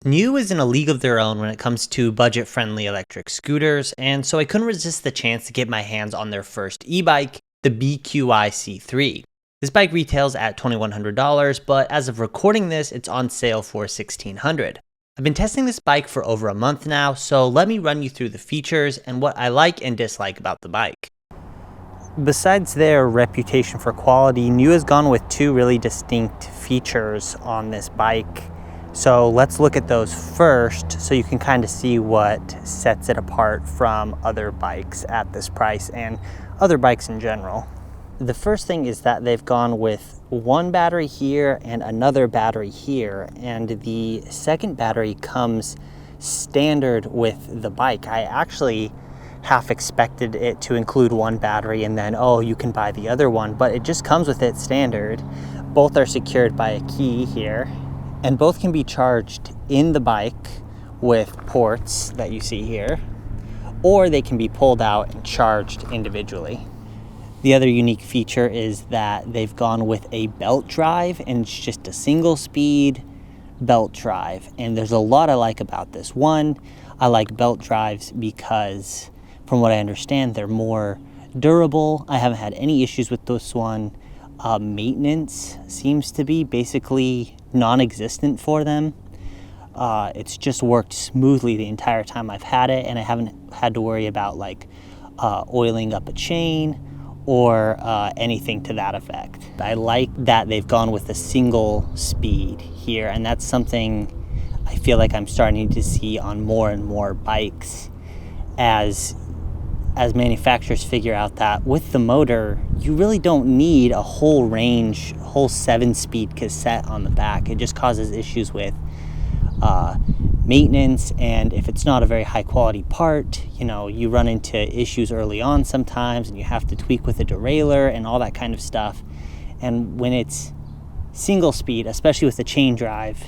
NIU is in a league of their own when it comes to budget-friendly electric scooters, and so I couldn't resist the chance to get my hands on their first e-bike, the BQi-C3. This bike retails at $2,100, but as of recording this, it's on sale for $1,600. I've been testing this bike for over a month now, so let me run you through the features and what I like and dislike about the bike. Besides their reputation for quality, NIU has gone with two really distinct features on this bike. So let's look at those first so you can kind of see what sets it apart from other bikes at this price and other bikes in general. The first thing is that they've gone with one battery here and another battery here, and the second battery comes standard with the bike. I actually half expected it to include one battery and then, oh, you can buy the other one, but it just comes with it standard. Both are secured by a key here, and both can be charged in the bike with ports that you see here, or they can be pulled out and charged individually. The other unique feature is that they've gone with a belt drive, and it's just a single speed belt drive. And there's a lot I like about this. One, I like belt drives because from what I understand, they're more durable. I haven't had any issues with this one. Maintenance seems to be basically non-existent for them. It's just worked smoothly the entire time I've had it, and I haven't had to worry about like oiling up a chain or anything to that effect. I like that they've gone with a single speed here, and that's something I feel like I'm starting to see on more and more bikes as manufacturers figure out that with the motor, you really don't need a whole 7-speed cassette on the back. It just causes issues with maintenance, and if it's not a very high quality part, you run into issues early on sometimes, and you have to tweak with a derailleur and all that kind of stuff. And when it's single speed, especially with the chain drive,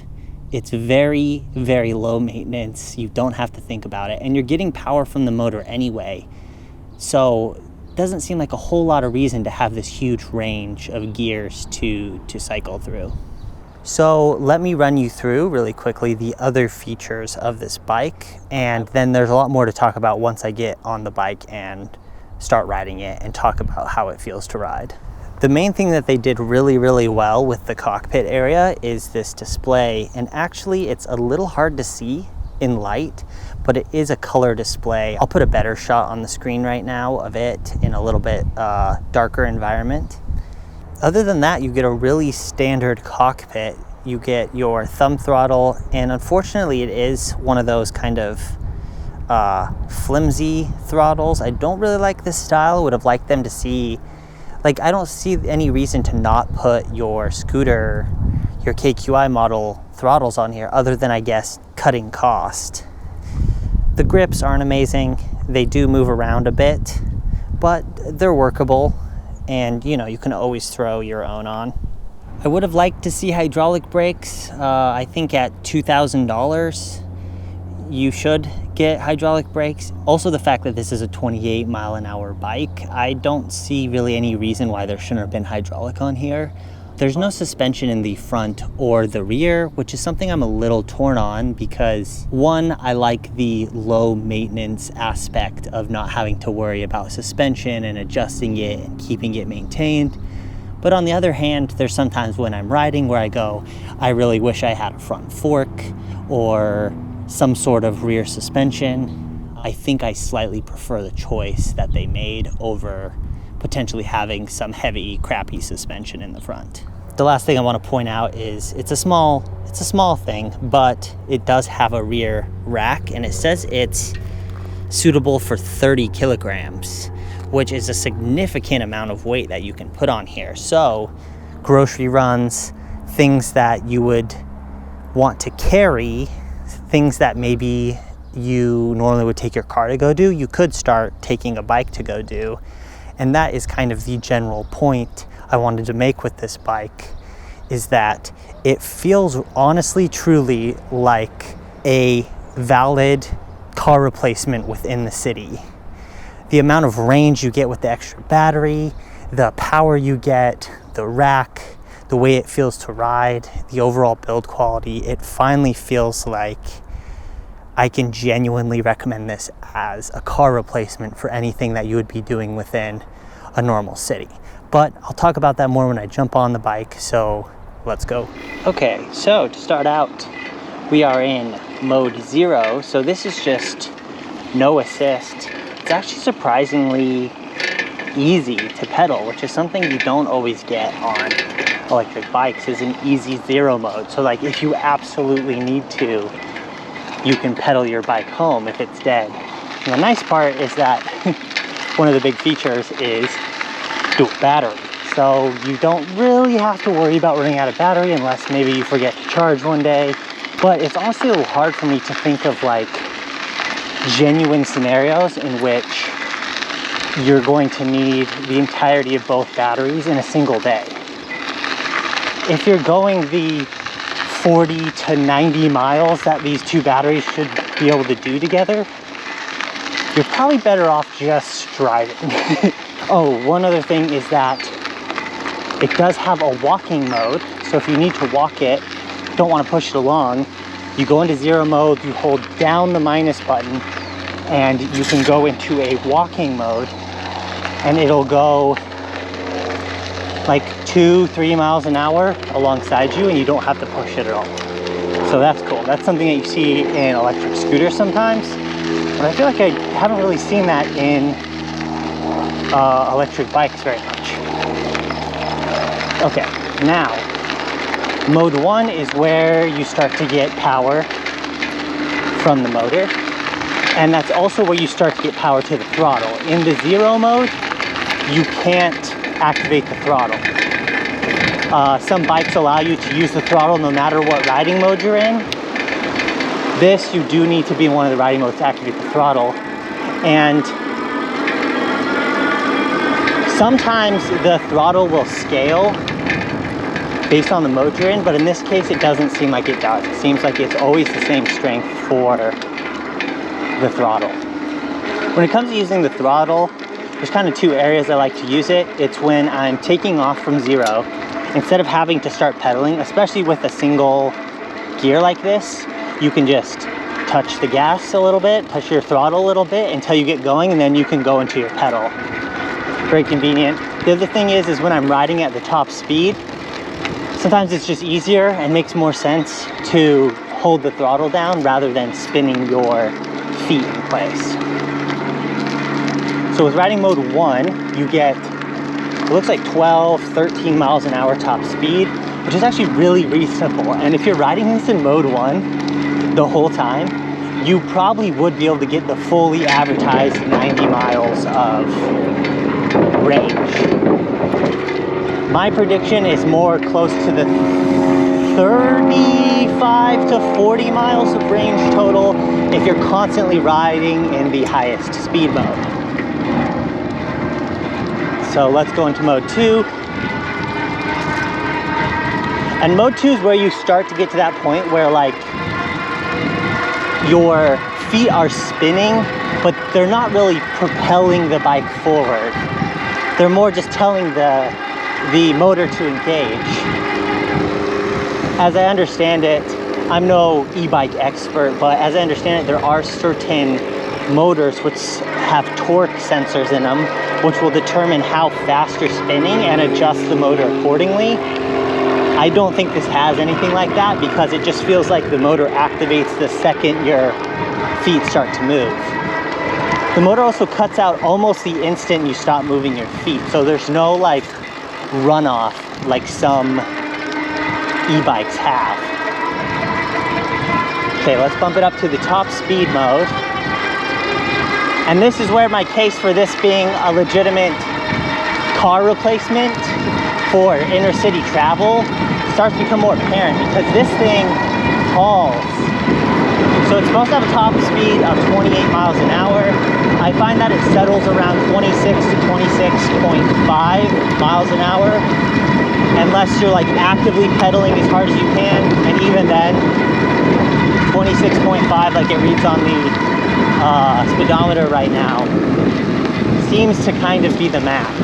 it's very, very low maintenance. You don't have to think about it, and you're getting power from the motor anyway. So it doesn't seem like a whole lot of reason to have this huge range of gears to cycle through. So let me run you through really quickly the other features of this bike, and then there's a lot more to talk about once I get on the bike and start riding it and talk about how it feels to ride. The main thing that they did really, really well with the cockpit area is this display, and actually it's a little hard to see in light, but it is a color display. I'll put a better shot on the screen right now of it in a little bit darker environment. Other than that, you get a really standard cockpit. You get your thumb throttle, and unfortunately it is one of those kind of flimsy throttles. I don't really like this style. I would have liked them to see, I don't see any reason to not put your scooter, your KQi model throttles on here, other than, I guess, cutting cost. The grips aren't amazing. They do move around a bit, but they're workable, and you can always throw your own on. I would have liked to see hydraulic brakes. I think at $2,000 you should get hydraulic brakes. Also, the fact that this is a 28-mile-an-hour bike, I don't see really any reason why there shouldn't have been hydraulic on here. There's no suspension in the front or the rear, which is something I'm a little torn on because, one, I like the low maintenance aspect of not having to worry about suspension and adjusting it and keeping it maintained. But on the other hand, there's sometimes when I'm riding where I go, I really wish I had a front fork or some sort of rear suspension. I think I slightly prefer the choice that they made over potentially having some heavy, crappy suspension in the front. The last thing I want to point out is it's a small thing, but it does have a rear rack, and it says it's suitable for 30 kilograms, which is a significant amount of weight that you can put on here. So grocery runs, things that you would want to carry, things that maybe you normally would take your car to go do, you could start taking a bike to go do. And that is kind of the general point I wanted to make with this bike, is that it feels honestly, truly like a valid car replacement within the city. The amount of range you get with the extra battery, the power you get, the rack, the way it feels to ride, the overall build quality, it finally feels like I can genuinely recommend this as a car replacement for anything that you would be doing within a normal city. But I'll talk about that more when I jump on the bike, so let's go. Okay, so to start out, we are in mode 0, so this is just no assist. It's actually surprisingly easy to pedal, which is something you don't always get on electric bikes, is an easy 0 mode. So like if you absolutely need to, you can pedal your bike home if it's dead. And the nice part is that one of the big features is dual battery. So you don't really have to worry about running out of battery unless maybe you forget to charge one day. But it's honestly a little hard for me to think of like genuine scenarios in which you're going to need the entirety of both batteries in a single day. If you're going the 40 to 90 miles that these two batteries should be able to do together, you're probably better off just driving. Oh, one other thing is that it does have a walking mode. So if you need to walk it, don't want to push it along, you go into 0 mode, you hold down the minus button, and you can go into a walking mode, and it'll go like 2-3 miles an hour alongside you, and you don't have to push it at all. So that's cool. That's something that you see in electric scooters sometimes, but I feel like I haven't really seen that in electric bikes very much. Okay, now mode 1 is where you start to get power from the motor, and that's also where you start to get power to the throttle. In the 0 mode, you can't activate the throttle. Some bikes allow you to use the throttle no matter what riding mode you're in. This, you do need to be in one of the riding modes to activate the throttle. And sometimes the throttle will scale based on the mode you're in, but in this case it doesn't seem like it does. It seems like it's always the same strength for the throttle. When it comes to using the throttle, there's kind of two areas I like to use it. It's when I'm taking off from 0. Instead of having to start pedaling, especially with a single gear like this, you can just touch the gas a little bit, push your throttle a little bit until you get going, and then you can go into your pedal. Very convenient. The other thing is when I'm riding at the top speed, sometimes it's just easier and makes more sense to hold the throttle down rather than spinning your feet in place. So with riding mode 1, you get, it looks like 12-13 miles an hour top speed, which is actually really reasonable. And if you're riding this in mode 1 the whole time, you probably would be able to get the fully advertised 90 miles of range. My prediction is more close to the 35 to 40 miles of range total if you're constantly riding in the highest speed mode. So let's go into mode 2. And mode 2 is where you start to get to that point where like your feet are spinning, but they're not really propelling the bike forward. They're more just telling the motor to engage. As I understand it, I'm no e-bike expert, but as I understand it, there are certain motors which have torque sensors in them, which will determine how fast you're spinning and adjust the motor accordingly. I don't think this has anything like that because it just feels like the motor activates the second your feet start to move. The motor also cuts out almost the instant you stop moving your feet, so there's no like runoff like some e-bikes have. Okay, let's bump it up to the top speed mode. And this is where my case for this being a legitimate car replacement for inner city travel starts to become more apparent, because this thing hauls. So it's supposed to have a top speed of 28 miles an hour. I find that it settles around 26 to 26.5 miles an hour, unless you're like actively pedaling as hard as you can, and even then 26.5, like it reads on the speedometer right now, seems to kind of be the max.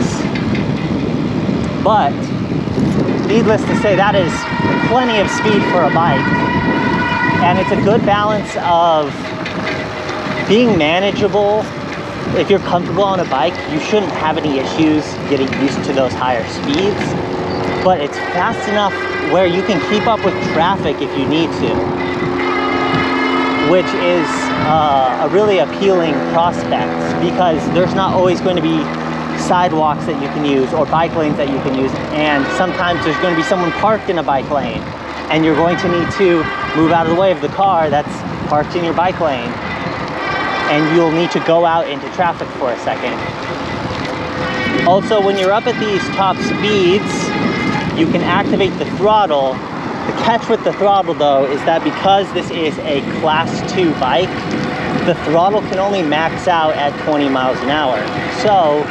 But needless to say, that is plenty of speed for a bike. And it's a good balance of being manageable. If you're comfortable on a bike, you shouldn't have any issues getting used to those higher speeds. But it's fast enough where you can keep up with traffic if you need to, which is a really appealing prospect, because there's not always going to be sidewalks that you can use or bike lanes that you can use, and sometimes there's going to be someone parked in a bike lane and you're going to need to move out of the way of the car that's parked in your bike lane, and you'll need to go out into traffic for a second. Also, when you're up at these top speeds, you can activate the throttle. The catch with the throttle though is that because this is a class 2 bike, the throttle can only max out at 20 miles an hour. So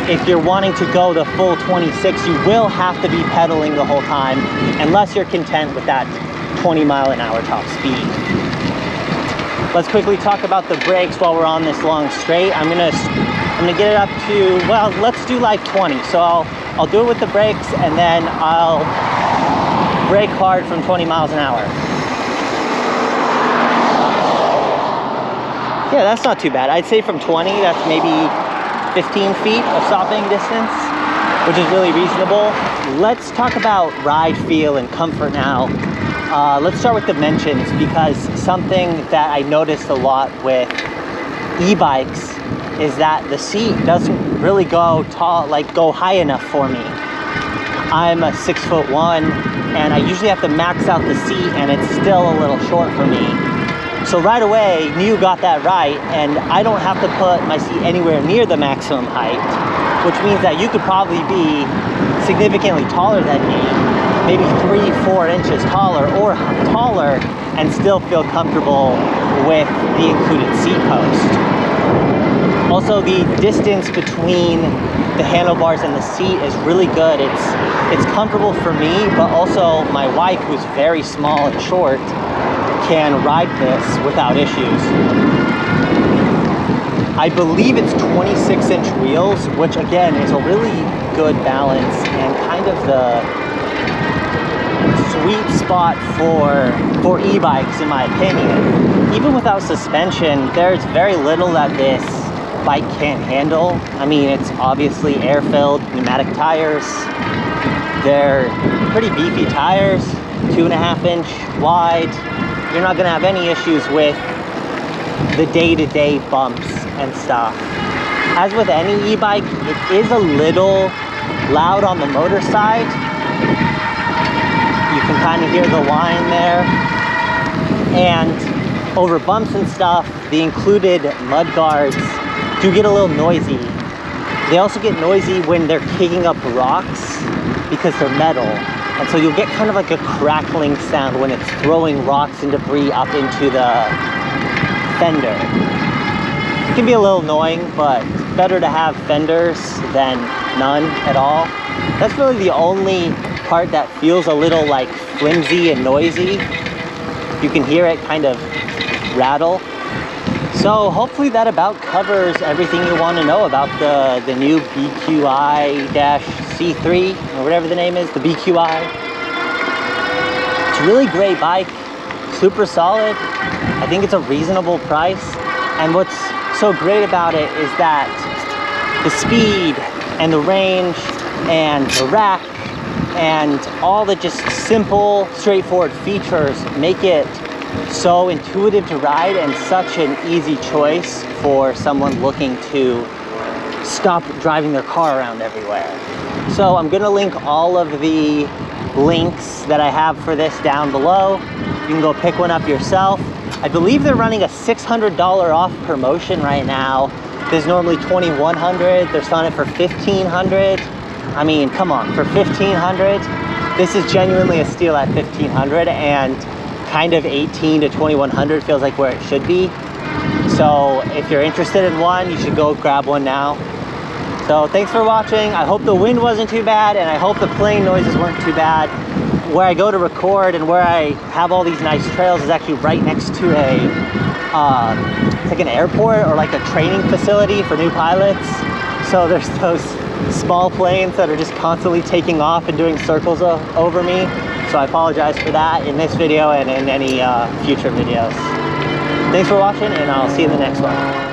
if you're wanting to go the full 26, you will have to be pedaling the whole time, unless you're content with that 20 mile an hour top speed. Let's quickly talk about the brakes while we're on this long straight. I'm gonna get it up to, well, let's do like 20. So I'll do it with the brakes, and then I'll brake hard from 20 miles an hour. Yeah, that's not too bad. I'd say from 20, that's maybe 15 feet of stopping distance, which is really reasonable. Let's talk about ride feel and comfort now. Let's start with dimensions, because something that I noticed a lot with e-bikes is that the seat doesn't really go tall, like go high enough for me. I'm a 6'1", and I usually have to max out the seat, and it's still a little short for me. So right away, NIU got that right, and I don't have to put my seat anywhere near the maximum height, which means that you could probably be significantly taller than me, maybe 3-4 inches taller or taller, and still feel comfortable with the included seat post. Also, the distance between the handlebars and the seat is really good. It's comfortable for me, but also my wife, who's very small and short, can ride this without issues. I believe it's 26-inch wheels, which again is a really good balance and kind of the sweet spot for e-bikes, in my opinion. Even without suspension, there's very little that this bike can't handle. I mean, it's obviously air-filled pneumatic tires. They're pretty beefy tires, 2.5-inch wide. You're not gonna have any issues with the day-to-day bumps and stuff. As with any e-bike, it is a little loud on the motor side. You can kind of hear the whine there. And over bumps and stuff, the included mud guards do get a little noisy. They also get noisy when they're kicking up rocks because they're metal. And so you'll get kind of like a crackling sound when it's throwing rocks and debris up into the fender. It can be a little annoying, but better to have fenders than none at all. That's really the only part that feels a little like flimsy and noisy. You can hear it kind of rattle. So hopefully that about covers everything you want to know about the new BQi-C3, or whatever the name is, the BQi. It's a really great bike, super solid. I think it's a reasonable price. And what's so great about it is that the speed and the range and the rack and all the just simple, straightforward features make it so intuitive to ride and such an easy choice for someone looking to stop driving their car around everywhere. So I'm gonna link all of the links that I have for this down below. You can go pick one up yourself. I believe they're running a $600 off promotion right now. There's normally $2,100. They're selling it for $1,500. I mean, come on, for $1,500, this is genuinely a steal at $1,500, and kind of $1,800 to $2,100 feels like where it should be. So if you're interested in one, you should go grab one now. So thanks for watching. I hope the wind wasn't too bad, and I hope the plane noises weren't too bad. Where I go to record and where I have all these nice trails is actually right next to it's like an airport or like a training facility for new pilots. So there's those small planes that are just constantly taking off and doing circles over me. So I apologize for that in this video and in any future videos. Thanks for watching, and I'll see you in the next one.